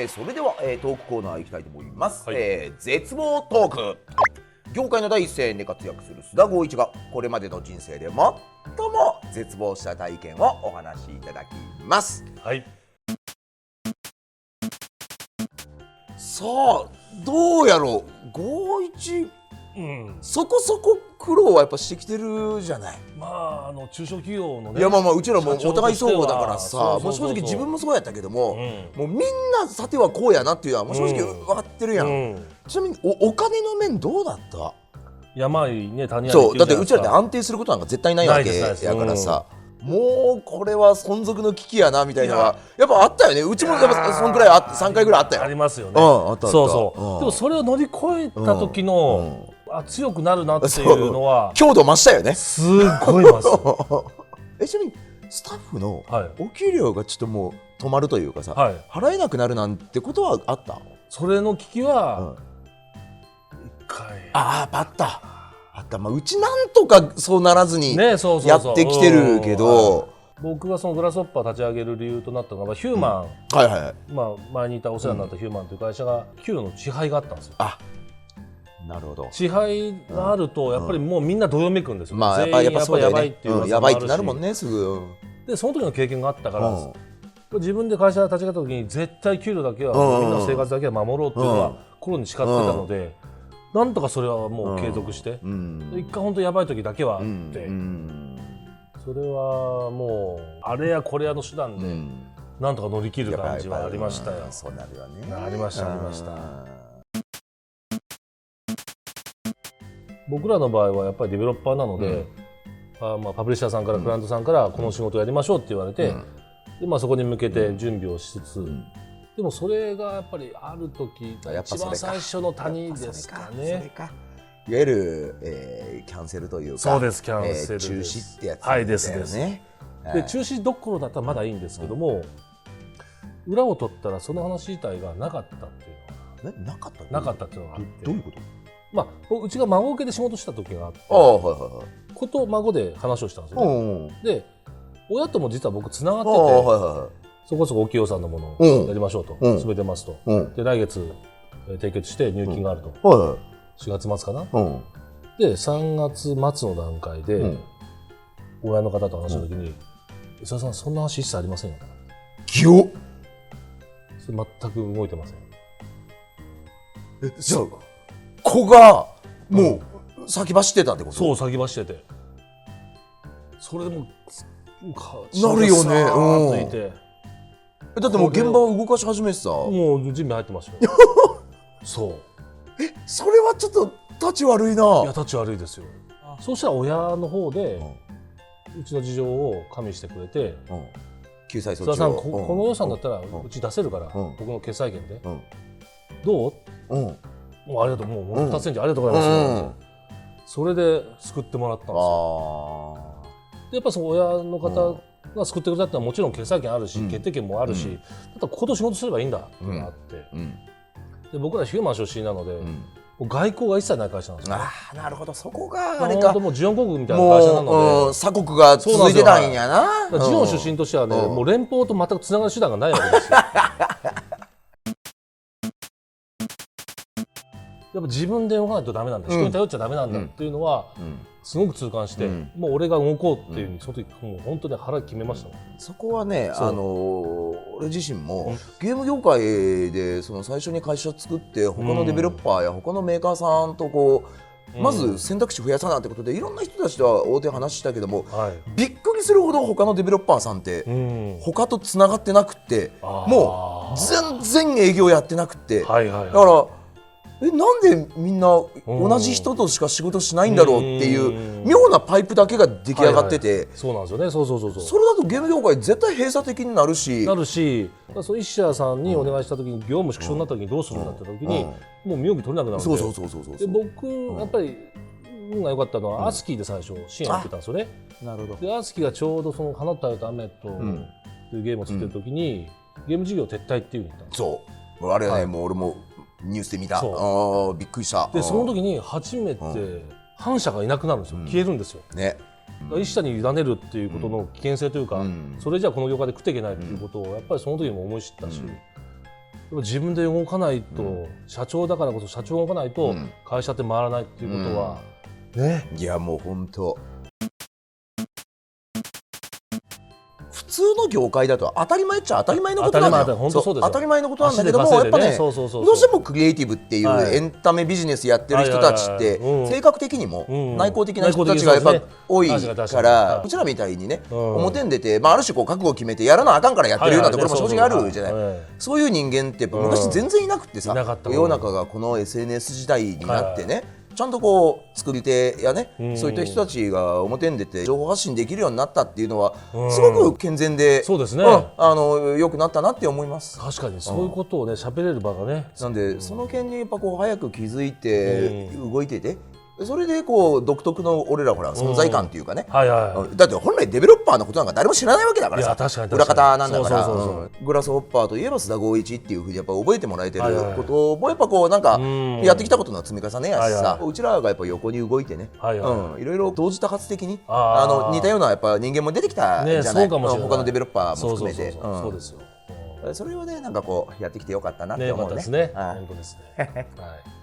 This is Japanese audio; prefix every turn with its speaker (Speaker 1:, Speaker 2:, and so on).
Speaker 1: それでは、トークコーナー行きたいと思います、
Speaker 2: はい
Speaker 1: 絶望トーク、業界の第一線で活躍する須田剛一がこれまでの人生で最も絶望した体験をお話しいただきます。
Speaker 2: はい。
Speaker 1: さあどうやろう、剛一、そこそこ苦労はやっぱしてきてるじゃない。
Speaker 2: まあ中小企業のね。
Speaker 1: いやまあうちらもお互いそうだからさ、
Speaker 2: そうそうそうそう
Speaker 1: 正直自分もそうやったけども、
Speaker 2: うん
Speaker 1: もうみんなさてはこうやなっていうのはもう正直分かってるやん、ちなみにお金の面どうだった？
Speaker 2: 山ありね谷あり
Speaker 1: そうだってうちら
Speaker 2: で
Speaker 1: って安定することなんか絶対ないわけやからさ、もうこれは存続の危機やなみたいなのはやっぱあったよね。うちもやっぱそんくらい3回ぐらいあったよ。
Speaker 2: ありますよね。
Speaker 1: あった。
Speaker 2: そうそう。でもそれを乗り越えた時の強くなるなっていうのは
Speaker 1: 強度増したよね。
Speaker 2: すごいます。
Speaker 1: ちなみにスタッフのお給料がちょっともう止まるというかさ、払えなくなるなんてことはあった？
Speaker 2: それの危機は一回
Speaker 1: あった。まあうちなんとかそうならずにやってきてるけど、
Speaker 2: 僕がそのグラスホッパー立ち上げる理由となったのがヒューマン、まあ前にいたお世話になったヒューマンという会社が給与の支配があったんですよ。
Speaker 1: なるほど。
Speaker 2: 支配があるとやっぱりもうみんなどよめくんですよ。
Speaker 1: まあやっぱそうだよね。やばいってなるもんねすぐ。
Speaker 2: でその時の経験があったから自分で会社立ち上げた時に絶対給料だけはみんなの生活だけは守ろうっていうのは心に誓ってたので、なんとかそれはもう継続して一回本当やばい時だけはあって、それはもうあれやこれやの手段でなんとか乗り切る感じはありましたよ。
Speaker 1: そうなるよね。
Speaker 2: ありました。僕らの場合はやっぱりデベロッパーなので、パブリッシャーさんからクライアントさんからこの仕事をやりましょうって言われて、でそこに向けて準備をしつつ、でもそれがやっぱりある時一番最初の谷ですかね。
Speaker 1: いわゆる、キャンセルというか、
Speaker 2: そうです、キャンセル
Speaker 1: 中止ってやつだよね。
Speaker 2: で中止どころだったらまだいいんですけども、裏を取ったらその話自体がなかったっていうのがなかったっていうのがあって。
Speaker 1: どういうこと？
Speaker 2: うちが孫受けで仕事した時があって、子と孫で話をしたんですよね。で親とも実は僕つながってて、そこそこ大企業さんのものをやりましょうと、進めてますと、で来月締結して入金があると、4月末かな、で3月末の段階で、親の方と話した時に「磯田さんそんな話一切ありませんよ」それ全く動いてません。
Speaker 1: じゃあ子がもう先走ってたってこと？
Speaker 2: そう、先走ってて、それでも
Speaker 1: なるよね。だってもう現場を動かし始めてさ、
Speaker 2: もう準備入ってましたよ。そう。
Speaker 1: それはちょっと立ち悪いな。
Speaker 2: いや立ち悪いですよ。そうしたら親の方でうちの事情を加味してくれて、
Speaker 1: 救済措置を、
Speaker 2: 須田さんこの予算だったらうち出せるから、僕の決済権で、どう？もうありがとう、もう2センチありがとうございます。それで救ってもらったんですよ。でやっぱその親の方が救ってくれたってのはもちろん決済権あるし、決定権もあるし、だったらここと仕事すればいいんだっていうのがあって、で僕らヒューマン出身なので、外交が一切ない会社なんですよ。
Speaker 1: なるほど、そこがあれか。
Speaker 2: もうジオン航空みたいな会社なので、
Speaker 1: 鎖国が続いてたんやな。
Speaker 2: ジオン出身としてはね、もう連邦と全くつながる手段がないわけですよ。やっぱ自分で動かないとダメなんだ、人に頼っちゃダメなんだっていうのはすごく痛感して、もう俺が動こうっていうふうにその時もう本当に腹決めました。
Speaker 1: そこはね、俺自身もゲーム業界でその最初に会社作って他のデベロッパーや他のメーカーさんとこうまず選択肢増やさなってことでいろんな人たちとは大手話したけども、びっくりするほど他のデベロッパーさんって他とつながってなくってもう全然営業やってなくってだからなんでみんな同じ人としか仕事しないんだろうっていう妙なパイプだけが出来上がってて、
Speaker 2: そうなんですよね。そうそれだ
Speaker 1: とゲーム業界絶対閉鎖的になるし
Speaker 2: その一社さんにお願いした時に業務縮小になった時にどうするんだって時にもう身動き取れなくなるんで、僕やっぱり運が良かったのはアスキーで最初支援を受けたんですよね。でアスキーがちょうどその花と太陽と雨というゲームを作ってる時にゲーム事業撤退っていう風に言ったんですよ。
Speaker 1: そうあれはね、もう俺もニュースで見た。びっくりした。
Speaker 2: でその時に初めて反社がいなくなるんですよ。消えるんですよ。一社に委ねるっていうことの危険性というか、それじゃあこの業界で食っていけないっていうことをやっぱりその時も思い知ったし、自分で動かないと、社長だからこそ社長が動かないと会社って回らないっていうことは、ね。
Speaker 1: いやもう本当普通の業界だと当たり前っちゃ当たり前のことなんだよ。
Speaker 2: 本当そうですよ。
Speaker 1: 当たり前のことなんだけども、やっぱね、どうしてもクリエイティブっていうエンタメビジネスやってる人たちって性格的にも内向的な人たちがやっぱ多いから、うちらみたいにね表に出て、ある種こう覚悟を決めてやらなあかんからやってるようなところも正直あるじゃない。そういう人間ってやっぱ昔全然いなくってさ、世の中がこの SNS 時代になってね、ちゃんとこう作り手やね、そういった人たちが表に出て情報発信できるようになったっていうのはすごく健全で、
Speaker 2: そうですね、
Speaker 1: 良くなったなって思います。
Speaker 2: 確かにそういうことをね喋れる場がね、
Speaker 1: なんでその件にやっぱこう早く気づいて動いてて、それでこう独特の俺らほら存在感っていうかね、だって本来デベロッパーのことなんか誰も知らないわけだからさ、裏方なんだから、グラスホッパーといえば須田剛一っていうふうにやっぱ覚えてもらえてることもやっぱこうなんかやってきたことの積み重ねやしさ、うちらがやっぱ横に動いてね、いろいろ同時多発的に似たようなやっぱ人間も出てきたじゃない、他のデベロッパーも含めて。そうですよ。それをねなんかこうやってきてよかったなって思うね。
Speaker 2: 本当ですね。はい。